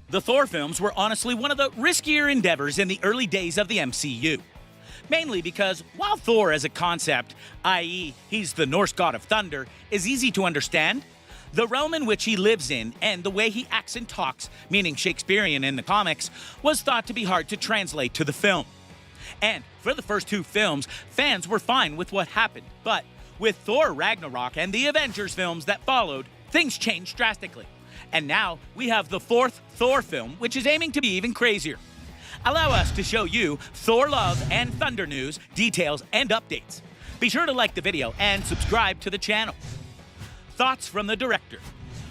The Thor films were honestly one of the riskier endeavors in the early days of the MCU. Mainly because while Thor as a concept, i.e. he's the Norse god of thunder, is easy to understand, the realm in which he lives in and the way he acts and talks, meaning Shakespearean in the comics, was thought to be hard to translate to the film. And for the first two films, fans were fine with what happened, but with Thor Ragnarok and the Avengers films that followed, things changed drastically. And now we have the fourth Thor film, which is aiming to be even crazier. Allow us to show you Thor Love and Thunder news, details, and updates. Be sure to like the video and subscribe to the channel. Thoughts from the director.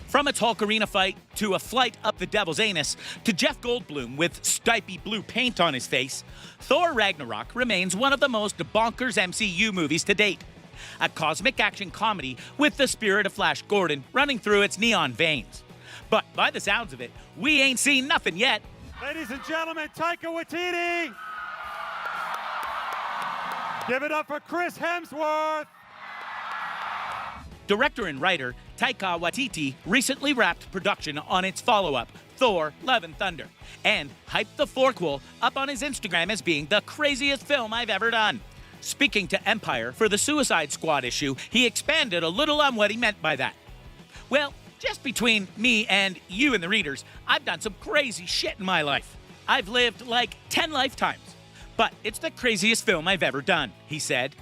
From its Hulk arena fight, to a flight up the devil's anus, to Jeff Goldblum with stipey blue paint on his face, Thor Ragnarok remains one of the most bonkers MCU movies to date. A cosmic action comedy with the spirit of Flash Gordon running through its neon veins. But by the sounds of it, we ain't seen nothing yet. Ladies and gentlemen, Taika Waititi! Give it up for Chris Hemsworth! Director and writer Taika Waititi recently wrapped production on its follow-up, Thor Love and Thunder, and hyped the fourquel up on his Instagram as being the craziest film I've ever done. Speaking to Empire for the Suicide Squad issue, he expanded a little on what he meant by that. Well, just between me and you and the readers, I've done some crazy shit in my life. I've lived like 10 lifetimes. But it's the craziest film I've ever done, he said.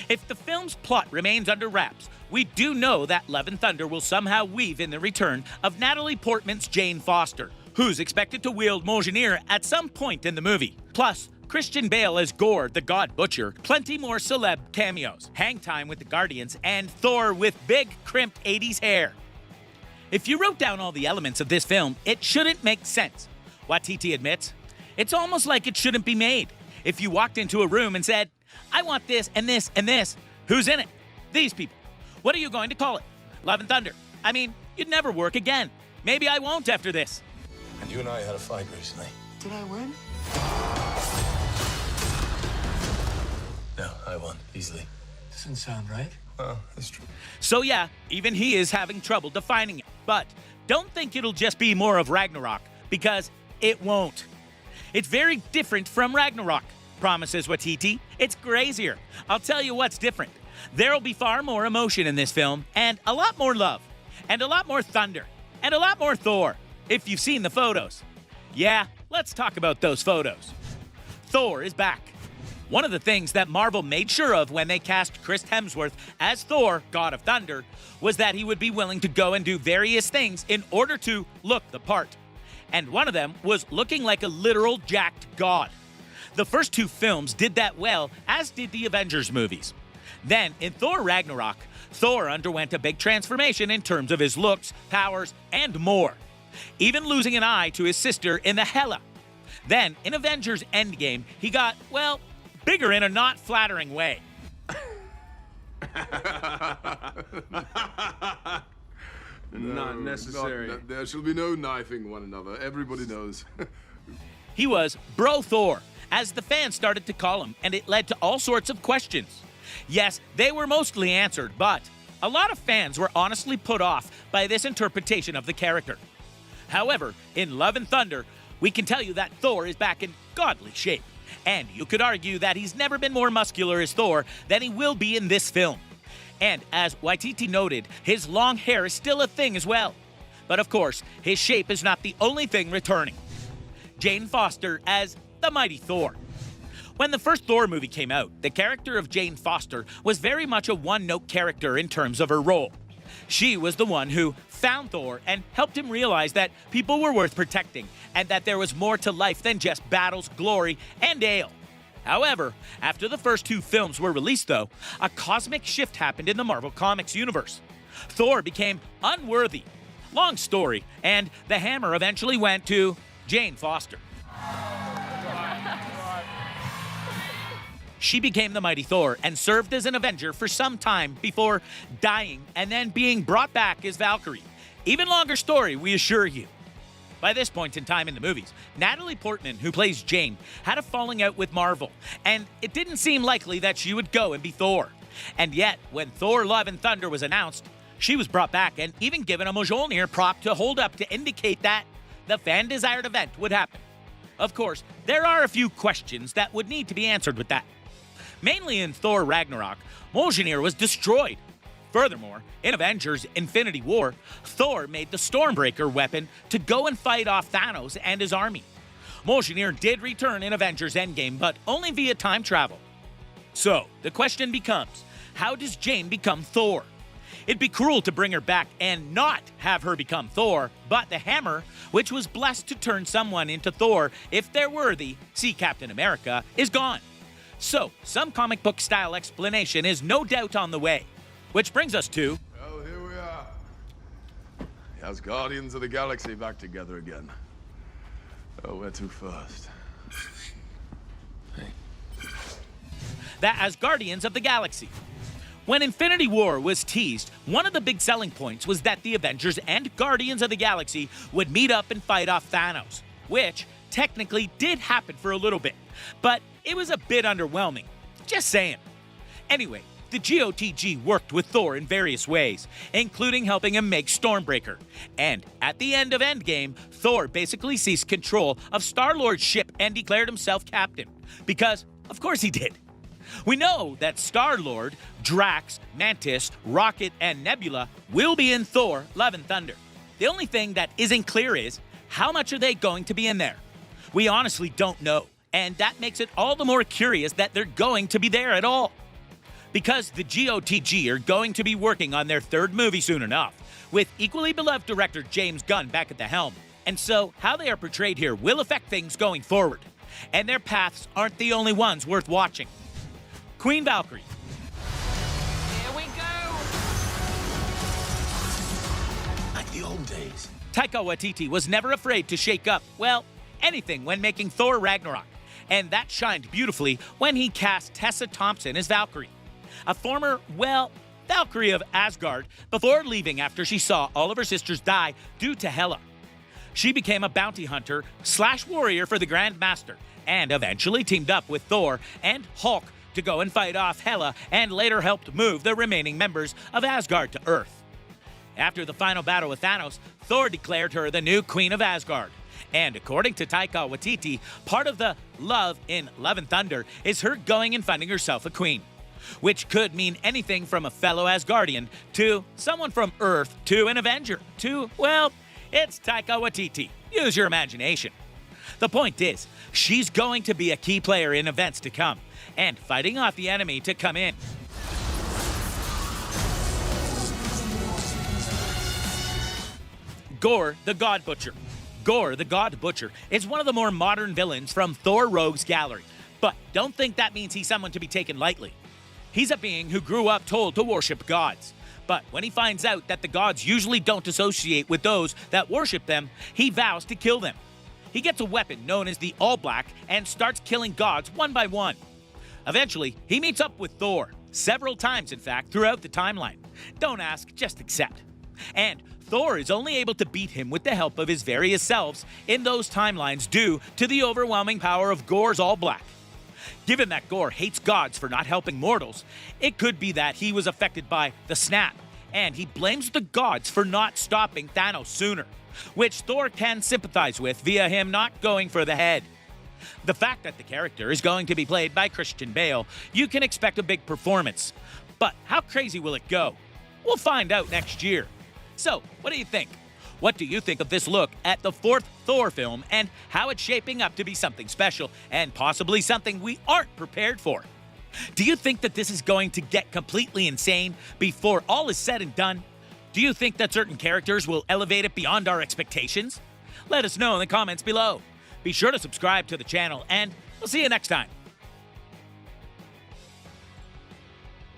If the film's plot remains under wraps, we do know that Love and Thunder will somehow weave in the return of Natalie Portman's Jane Foster, who's expected to wield Mjolnir at some point in the movie. Plus, Christian Bale as Gore, the God Butcher, plenty more celeb cameos, hang time with the Guardians, and Thor with big, crimped 80s hair. If you wrote down all the elements of this film, it shouldn't make sense. Waititi admits, it's almost like it shouldn't be made. If you walked into a room and said, I want this and this and this, who's in it? These people. What are you going to call it? Love and Thunder. I mean, you'd never work again. Maybe I won't after this. And you and I had a fight recently. Did I win? No, I won, easily. Doesn't sound right. Well, that's true. So yeah, even he is having trouble defining it. But don't think it'll just be more of Ragnarok, because it won't. It's very different from Ragnarok, promises Waititi. It's crazier. I'll tell you what's different. There'll be far more emotion in this film, and a lot more love, and a lot more thunder, and a lot more Thor, if you've seen the photos. Yeah, let's talk about those photos. Thor is back. One of the things that Marvel made sure of when they cast Chris Hemsworth as Thor, God of Thunder, was that he would be willing to go and do various things in order to look the part. And one of them was looking like a literal jacked god. The first two films did that well, as did the Avengers movies. Then, in Thor Ragnarok, Thor underwent a big transformation in terms of his looks, powers, and more. Even losing an eye to his sister in the Hela. Then, in Avengers Endgame, he got, well, bigger in a not flattering way. Not necessary. There shall be no knifing one another. Everybody knows. He was Bro Thor, as the fans started to call him, and it led to all sorts of questions. Yes, they were mostly answered, but a lot of fans were honestly put off by this interpretation of the character. However, in Love and Thunder, we can tell you that Thor is back in godly shape. And you could argue that he's never been more muscular as Thor than he will be in this film. And as Waititi noted, his long hair is still a thing as well. But of course, his shape is not the only thing returning. Jane Foster as the Mighty Thor. When the first Thor movie came out, the character of Jane Foster was very much a one-note character in terms of her role. She was the one who found Thor and helped him realize that people were worth protecting and that there was more to life than just battles, glory, and ale. However, after the first two films were released though, a cosmic shift happened in the Marvel Comics universe. Thor became unworthy. Long story, and the hammer eventually went to Jane Foster. She became the Mighty Thor and served as an Avenger for some time before dying and then being brought back as Valkyrie. Even longer story, we assure you. By this point in time in the movies, Natalie Portman, who plays Jane, had a falling out with Marvel, and it didn't seem likely that she would go and be Thor. And yet, when Thor Love and Thunder was announced, she was brought back and even given a Mjolnir prop to hold up to indicate that the fan-desired event would happen. Of course, there are a few questions that would need to be answered with that. Mainly in Thor Ragnarok, Mjolnir was destroyed. Furthermore, in Avengers Infinity War, Thor made the Stormbreaker weapon to go and fight off Thanos and his army. Mjolnir did return in Avengers Endgame, but only via time travel. So, the question becomes, how does Jane become Thor? It'd be cruel to bring her back and not have her become Thor, but the hammer, which was blessed to turn someone into Thor if they're worthy, see Captain America, is gone. So, some comic book style explanation is no doubt on the way. Which brings us to... Well, here we are. As Guardians of the Galaxy back together again. Oh, where to first? The Asgardians of the Galaxy. When Infinity War was teased, one of the big selling points was that the Avengers and Guardians of the Galaxy would meet up and fight off Thanos, which technically did happen for a little bit, but it was a bit underwhelming. Just saying. Anyway, the GOTG worked with Thor in various ways, including helping him make Stormbreaker. And at the end of Endgame, Thor basically seized control of Star-Lord's ship and declared himself captain. Because, of course he did. We know that Star-Lord, Drax, Mantis, Rocket, and Nebula will be in Thor: Love and Thunder. The only thing that isn't clear is, how much are they going to be in there? We honestly don't know, and that makes it all the more curious that they're going to be there at all. Because the GOTG are going to be working on their third movie soon enough, with equally beloved director James Gunn back at the helm. And so, how they are portrayed here will affect things going forward. And their paths aren't the only ones worth watching. Queen Valkyrie. Here we go! Like the old days. Taika Waititi was never afraid to shake up, well, anything when making Thor Ragnarok. And that shined beautifully when he cast Tessa Thompson as Valkyrie. A former, well, Valkyrie of Asgard, before leaving after she saw all of her sisters die due to Hela. She became a bounty hunter / warrior for the Grand Master, and eventually teamed up with Thor and Hulk to go and fight off Hela, and later helped move the remaining members of Asgard to Earth. After the final battle with Thanos, Thor declared her the new Queen of Asgard. And according to Taika Waititi, part of the love in Love and Thunder is her going and finding herself a queen. Which could mean anything from a fellow Asgardian to someone from Earth to an Avenger to, well, it's Taika Waititi. Use your imagination. The point is, she's going to be a key player in events to come, and fighting off the enemy to come in. Gore, the God Butcher. Gore, the God Butcher, is one of the more modern villains from Thor Rogue's Gallery. But don't think that means he's someone to be taken lightly. He's a being who grew up told to worship gods. But when he finds out that the gods usually don't associate with those that worship them, he vows to kill them. He gets a weapon known as the All Black and starts killing gods one by one. Eventually, he meets up with Thor, several times in fact, throughout the timeline. Don't ask, just accept. And Thor is only able to beat him with the help of his various selves in those timelines due to the overwhelming power of Gore's All Black. Given that Gore hates gods for not helping mortals, it could be that he was affected by the snap, and he blames the gods for not stopping Thanos sooner, which Thor can sympathize with via him not going for the head. The fact that the character is going to be played by Christian Bale, you can expect a big performance. But how crazy will it go? We'll find out next year. So, what do you think? What do you think of this look at the fourth Thor film and how it's shaping up to be something special and possibly something we aren't prepared for? Do you think that this is going to get completely insane before all is said and done? Do you think that certain characters will elevate it beyond our expectations? Let us know in the comments below. Be sure to subscribe to the channel, and we'll see you next time.